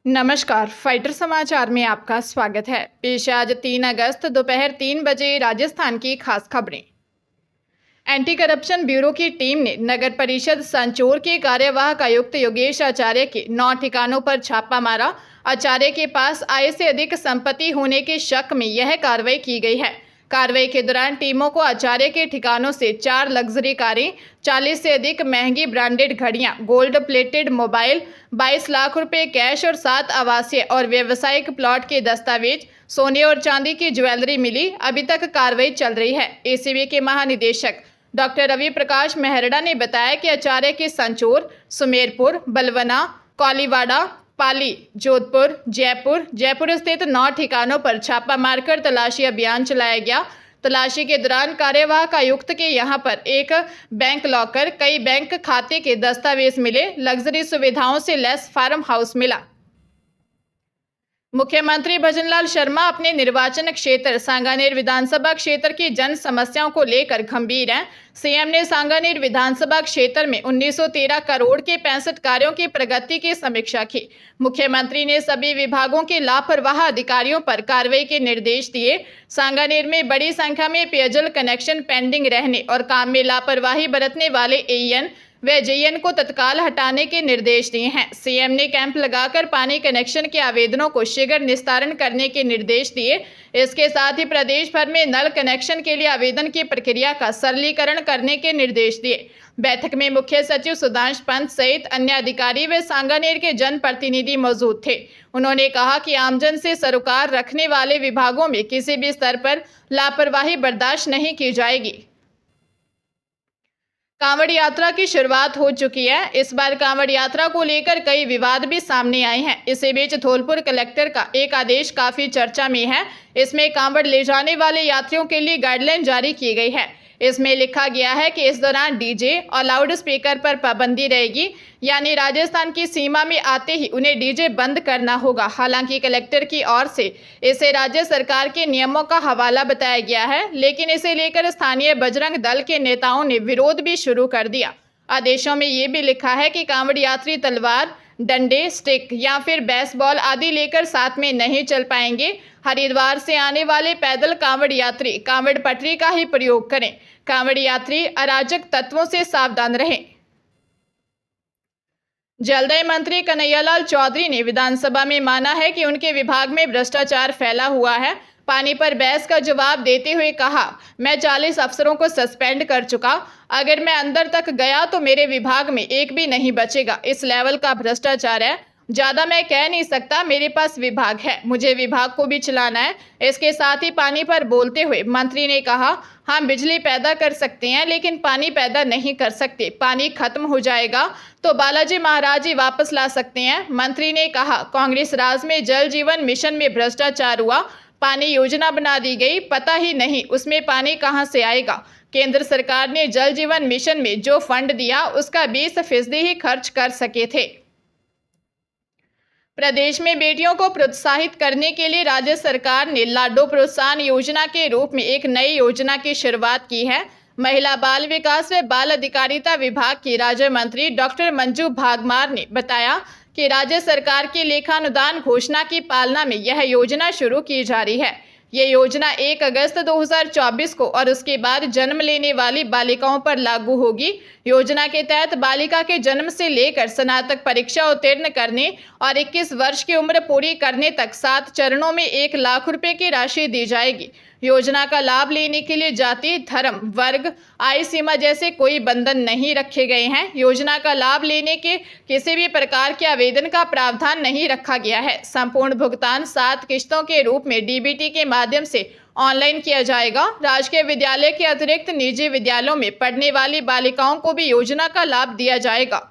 नमस्कार, फाइटर समाचार में आपका स्वागत है। पेश है आज 3 अगस्त दोपहर 3 बजे राजस्थान की खास खबरें। एंटी करप्शन ब्यूरो की टीम ने नगर परिषद संचोर के कार्यवाहक आयुक्त योगेश आचार्य के 9 ठिकानों पर छापा मारा। आचार्य के पास आय से अधिक संपत्ति होने के शक में यह कार्रवाई की गई है। कार्रवाई के दौरान टीमों को आचार्य के ठिकानों से 4 लग्जरी कारें, 40 से अधिक महंगी ब्रांडेड घड़ियां, गोल्ड प्लेटेड मोबाइल, 22 लाख रुपए कैश और 7 आवासीय और व्यवसायिक प्लॉट के दस्तावेज, सोने और चांदी की ज्वेलरी मिली। अभी तक कार्रवाई चल रही है। एसीबी के महानिदेशक डॉक्टर रवि प्रकाश मेहरड़ा ने बताया कि आचार्य के संचोर, सुमेरपुर, बलवना, कोलीवाड़ा, पाली, जोधपुर, जयपुर स्थित 9 ठिकानों पर छापा मारकर तलाशी अभियान चलाया गया। तलाशी के दौरान कार्यवाहक आयुक्त के यहां पर एक बैंक लॉकर, कई बैंक खाते के दस्तावेज मिले। लग्जरी सुविधाओं से लैस फार्म हाउस मिला। मुख्यमंत्री भजनलाल शर्मा अपने निर्वाचन क्षेत्र सांगानेर विधानसभा क्षेत्र की जन समस्याओं को लेकर गंभीर हैं। सीएम ने सांगानेर विधानसभा क्षेत्र में 1913 करोड़ के 65 कार्यों की प्रगति की समीक्षा की। मुख्यमंत्री ने सभी विभागों के लापरवाह अधिकारियों पर कार्रवाई के निर्देश दिए। सांगानेर में बड़ी संख्या में पेयजल कनेक्शन पेंडिंग रहने और काम में लापरवाही बरतने वाले एईएन व जेईएन को तत्काल हटाने के निर्देश दिए हैं। सीएम ने कैंप लगाकर पानी कनेक्शन के आवेदनों को शीघ्र निस्तारण करने के निर्देश दिए। इसके साथ ही प्रदेश भर में नल कनेक्शन के लिए आवेदन की प्रक्रिया का सरलीकरण करने के निर्देश दिए। बैठक में मुख्य सचिव सुधांश पंत सहित अन्य अधिकारी व सांगानेर के जनप्रतिनिधि मौजूद थे। उन्होंने कहा कि आमजन से सरोकार रखने वाले विभागों में किसी भी स्तर पर लापरवाही बर्दाश्त नहीं की जाएगी। कांवड़ यात्रा की शुरुआत हो चुकी है। इस बार कांवड़ यात्रा को लेकर कई विवाद भी सामने आए हैं। इसी बीच धौलपुर कलेक्टर का एक आदेश काफी चर्चा में है। इसमें कांवड़ ले जाने वाले यात्रियों के लिए गाइडलाइन जारी की गई है। इसमें लिखा गया है कि इस दौरान डीजे और लाउड स्पीकर पर पाबंदी रहेगी, यानी राजस्थान की सीमा में आते ही उन्हें डीजे बंद करना होगा। हालांकि कलेक्टर की ओर से इसे राज्य सरकार के नियमों का हवाला बताया गया है, लेकिन इसे लेकर स्थानीय बजरंग दल के नेताओं ने विरोध भी शुरू कर दिया। आदेशों में ये भी लिखा है कि कांवड़ यात्री तलवार, डंडे, स्टिक या फिर बेसबॉल आदि लेकर साथ में नहीं चल पाएंगे। हरिद्वार से आने वाले पैदल कांवड़ यात्री कांवड़ पटरी का ही प्रयोग करें। कांवड़ यात्री अराजक तत्वों से सावधान रहें। जलदाय मंत्री कन्हैयालाल चौधरी ने विधानसभा में माना है कि उनके विभाग में भ्रष्टाचार फैला हुआ है। पानी पर बहस का जवाब देते हुए कहा, मैं 40 अफसरों को सस्पेंड कर चुका। अगर मैं अंदर तक गया तो मेरे विभाग में एक भी नहीं बचेगा। इस लेवल का भ्रष्टाचार है। ज़्यादा मैं कह नहीं सकता। मेरे पास विभाग है, मुझे विभाग को भी चलाना है। इसके साथ ही पानी पर बोलते हुए मंत्री ने कहा, हम बिजली पैदा कर सकते हैं लेकिन पानी पैदा नहीं कर सकते। पानी खत्म हो जाएगा तो बालाजी महाराज ही वापस ला सकते हैं। मंत्री ने कहा, कांग्रेस राज में जल जीवन मिशन में भ्रष्टाचार हुआ। पानी योजना बना दी गई, पता ही नहीं उसमें पानी कहां से आएगा। केंद्र सरकार ने जल जीवन मिशन में जो फंड दिया उसका 20% ही खर्च कर सके थे। प्रदेश में बेटियों को प्रोत्साहित करने के लिए राज्य सरकार ने लाडो प्रोत्साहन योजना के रूप में एक नई योजना की शुरुआत की है। महिला बाल विकास व बाल अधिकारिता विभाग की राज्य मंत्री डॉक्टर मंजू भागमार ने बताया कि राज्य सरकार की लेखानुदान घोषणा की पालना में यह योजना शुरू की जा रही है। ये योजना 1 अगस्त 2024 को और उसके बाद जन्म लेने वाली बालिकाओं पर लागू होगी। योजना के तहत बालिका के जन्म से लेकर स्नातक परीक्षा उत्तीर्ण करने और 21 वर्ष की उम्र पूरी करने तक 7 चरणों में 1 लाख रुपए की राशि दी जाएगी। योजना का लाभ लेने के लिए जाति, धर्म, वर्ग, आयु सीमा जैसे कोई बंधन नहीं रखे गए हैं। योजना का लाभ लेने के किसी भी प्रकार के आवेदन का प्रावधान नहीं रखा गया है। संपूर्ण भुगतान 7 किश्तों के रूप में डीबीटी के माध्यम से ऑनलाइन किया जाएगा। राजकीय विद्यालय के अतिरिक्त निजी विद्यालयों में पढ़ने वाली बालिकाओं को भी योजना का लाभ दिया जाएगा।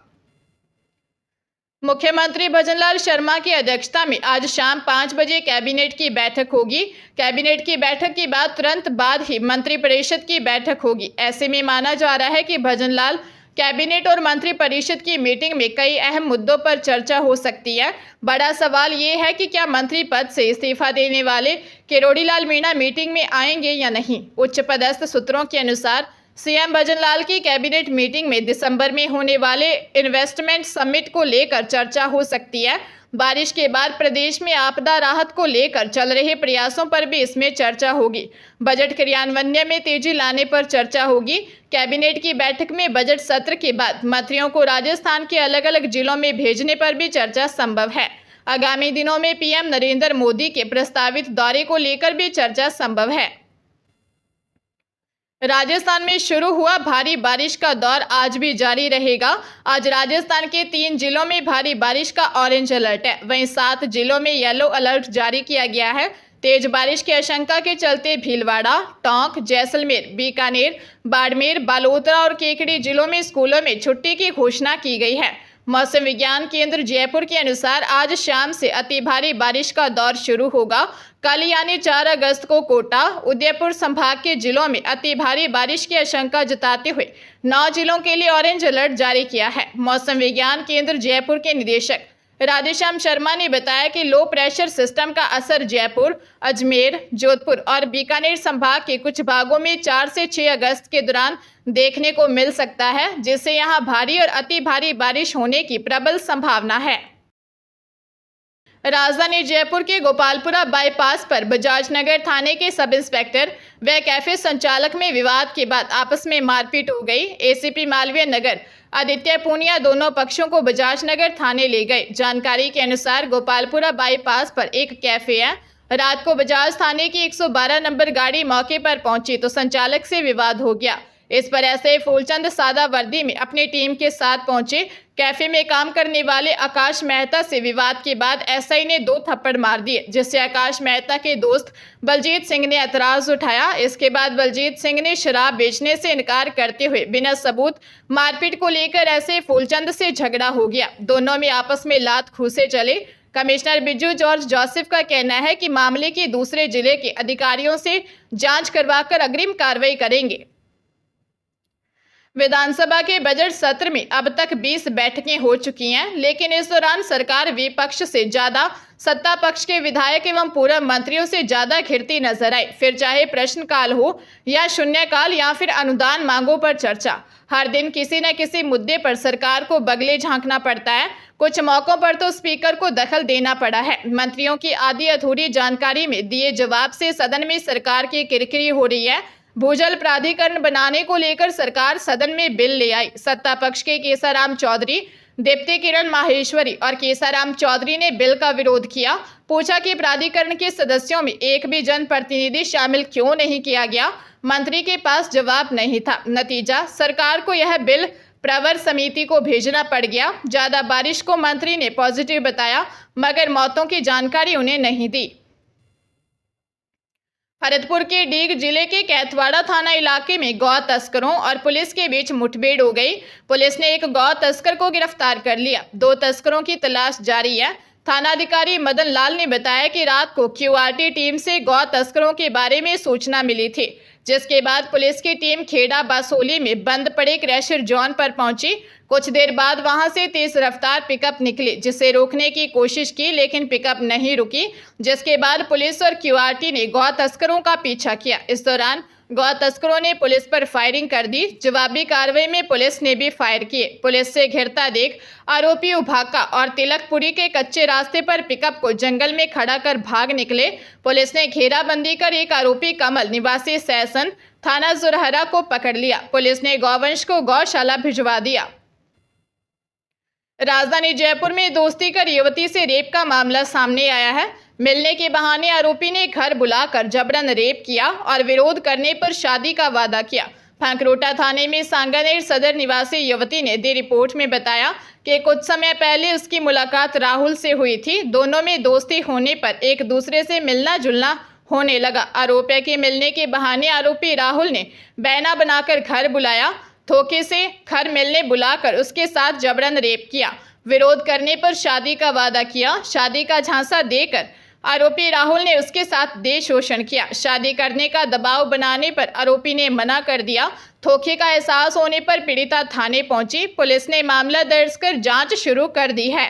मुख्यमंत्री भजनलाल शर्मा की अध्यक्षता में आज शाम 5 बजे कैबिनेट की बैठक होगी। कैबिनेट की बैठक के बाद तुरंत बाद ही मंत्रिपरिषद की बैठक होगी। ऐसे में माना जा रहा है कि भजनलाल कैबिनेट और मंत्रिपरिषद की मीटिंग में कई अहम मुद्दों पर चर्चा हो सकती है। बड़ा सवाल ये है कि क्या मंत्री पद से इस्तीफा देने वाले किरोड़ीलाल मीणा मीटिंग में आएंगे या नहीं। उच्च पदस्थ सूत्रों के अनुसार सीएम भजनलाल की कैबिनेट मीटिंग में दिसंबर में होने वाले इन्वेस्टमेंट समिट को लेकर चर्चा हो सकती है। बारिश के बाद प्रदेश में आपदा राहत को लेकर चल रहे प्रयासों पर भी इसमें चर्चा होगी। बजट क्रियान्वयन में तेजी लाने पर चर्चा होगी। कैबिनेट की बैठक में बजट सत्र के बाद मंत्रियों को राजस्थान के अलग अलग जिलों में भेजने पर भी चर्चा संभव है। आगामी दिनों में पीएम नरेंद्र मोदी के प्रस्तावित दौरे को लेकर भी चर्चा संभव है। राजस्थान में शुरू हुआ भारी बारिश का दौर आज भी जारी रहेगा। आज राजस्थान के 3 जिलों में भारी बारिश का ऑरेंज अलर्ट है, वहीं 7 जिलों में येलो अलर्ट जारी किया गया है। तेज बारिश की आशंका के चलते भीलवाड़ा, टोंक, जैसलमेर, बीकानेर, बाड़मेर, बालोतरा और केकड़ी जिलों में स्कूलों में छुट्टी की घोषणा की गई है। मौसम विज्ञान केंद्र जयपुर के अनुसार आज शाम से अति भारी बारिश का दौर शुरू होगा। कल यानी 4 अगस्त को कोटा, उदयपुर संभाग के जिलों में अति भारी बारिश की आशंका जताते हुए 9 जिलों के लिए ऑरेंज अलर्ट जारी किया है। मौसम विज्ञान केंद्र जयपुर के निदेशक राधेश्याम शर्मा ने बताया कि लो प्रेशर सिस्टम का असर जयपुर, अजमेर, जोधपुर और बीकानेर संभाग के कुछ भागों में 4 से 6 अगस्त के दौरान देखने को मिल सकता है, जिससे यहां भारी और अति भारी बारिश होने की प्रबल संभावना है। राजधानी जयपुर के गोपालपुरा बाईपास पर बजाज नगर थाने के सब इंस्पेक्टर व कैफे संचालक में विवाद के बाद आपस में मारपीट हो गई। एसीपी मालवीय नगर आदित्य पूनिया दोनों पक्षों को बजाज नगर थाने ले गए। जानकारी के अनुसार गोपालपुरा बाईपास पर एक कैफे है। रात को बजाज थाने की 112 नंबर गाड़ी मौके पर पहुंची तो संचालक से विवाद हो गया। इस पर एसआई फूलचंद सादा वर्दी में अपनी टीम के साथ पहुंचे। कैफे में काम करने वाले आकाश मेहता से विवाद के बाद एसआई ने 2 थप्पड़ मार दिए, जिससे आकाश मेहता के दोस्त बलजीत सिंह ने एतराज उठाया। इसके बाद बलजीत सिंह ने शराब बेचने से इनकार करते हुए बिना सबूत मारपीट को लेकर एसआई फूलचंद से झगड़ा हो गया। दोनों में आपस में लात घूंसे चले। कमिश्नर बिज्जू जॉर्ज जोसेफ का कहना है कि मामले की दूसरे जिले के अधिकारियों से जांच करवाकर अग्रिम कार्रवाई करेंगे। विधानसभा के बजट सत्र में अब तक 20 बैठकें हो चुकी हैं, लेकिन इस दौरान सरकार विपक्ष से ज्यादा सत्ता पक्ष के विधायक एवं पूर्व मंत्रियों से ज्यादा घिरती नजर आई। फिर चाहे प्रश्नकाल हो या शून्यकाल या फिर अनुदान मांगों पर चर्चा, हर दिन किसी न किसी मुद्दे पर सरकार को बगले झांकना पड़ता है। कुछ मौकों पर तो स्पीकर को दखल देना पड़ा है। मंत्रियों की आधी अधूरी जानकारी में दिए जवाब से सदन में सरकार की किरकिरी हो रही है। भूजल प्राधिकरण बनाने को लेकर सरकार सदन में बिल ले आई। सत्ता पक्ष के केसाराम चौधरी, दीप्ति किरण माहेश्वरी और केसाराम चौधरी ने बिल का विरोध किया। पूछा कि प्राधिकरण के सदस्यों में एक भी जनप्रतिनिधि शामिल क्यों नहीं किया गया। मंत्री के पास जवाब नहीं था। नतीजा, सरकार को यह बिल प्रवर समिति को भेजना पड़ गया। ज्यादा बारिश को मंत्री ने पॉजिटिव बताया, मगर मौतों की जानकारी उन्हें नहीं दी। भरतपुर के डीग जिले के कैथवाड़ा थाना इलाके में गौ तस्करों और पुलिस के बीच मुठभेड़ हो गई। पुलिस ने एक गौ तस्कर को गिरफ्तार कर लिया। 2 तस्करों की तलाश जारी है। थानाधिकारी मदन लाल ने बताया कि रात को क्यूआरटी टीम से गौ तस्करों के बारे में सूचना मिली थी, जिसके बाद पुलिस की टीम खेड़ा बासोली में बंद पड़े क्रैशर जोन पर पहुंची। कुछ देर बाद वहां से तेज रफ्तार पिकअप निकली, जिसे रोकने की कोशिश की, लेकिन पिकअप नहीं रुकी, जिसके बाद पुलिस और क्यूआरटी ने गौ तस्करों का पीछा किया। इस दौरान गौ तस्करों ने पुलिस पर फायरिंग कर दी। जवाबी कार्रवाई में पुलिस ने भी फायर किए। पुलिस से घिरता देख आरोपी उभाका और तिलकपुरी के कच्चे रास्ते पर पिकअप को जंगल में खड़ा कर भाग निकले। पुलिस ने घेराबंदी कर एक आरोपी कमल निवासी सैसन थाना जुरहरा को पकड़ लिया। पुलिस ने गौवंश को गौशाला भिजवा दिया। राजधानी जयपुर में दोस्ती कर युवती से रेप का मामला सामने आया है। मिलने के बहाने आरोपी ने घर बुलाकर जबरन रेप किया और विरोध करने पर शादी का वादा किया। फांकरोटा थाने में सांगानेर सदर निवासी युवती ने दी रिपोर्ट में बताया कि कुछ समय पहले उसकी मुलाकात राहुल से हुई थी। दोनों में दोस्ती होने पर एक दूसरे से मिलना जुलना होने लगा। आरोप है कि मिलने के बहाने आरोपी राहुल ने बहना बनाकर घर बुलाया। धोखे से घर मिलने बुलाकर उसके साथ जबरन रेप किया। विरोध करने पर शादी का वादा किया। शादी का झांसा देकर आरोपी राहुल ने उसके साथ देह शोषण किया। शादी करने का दबाव बनाने पर आरोपी ने मना कर दिया। धोखे का एहसास होने पर पीड़िता थाने पहुंची। पुलिस ने मामला दर्ज कर जांच शुरू कर दी है।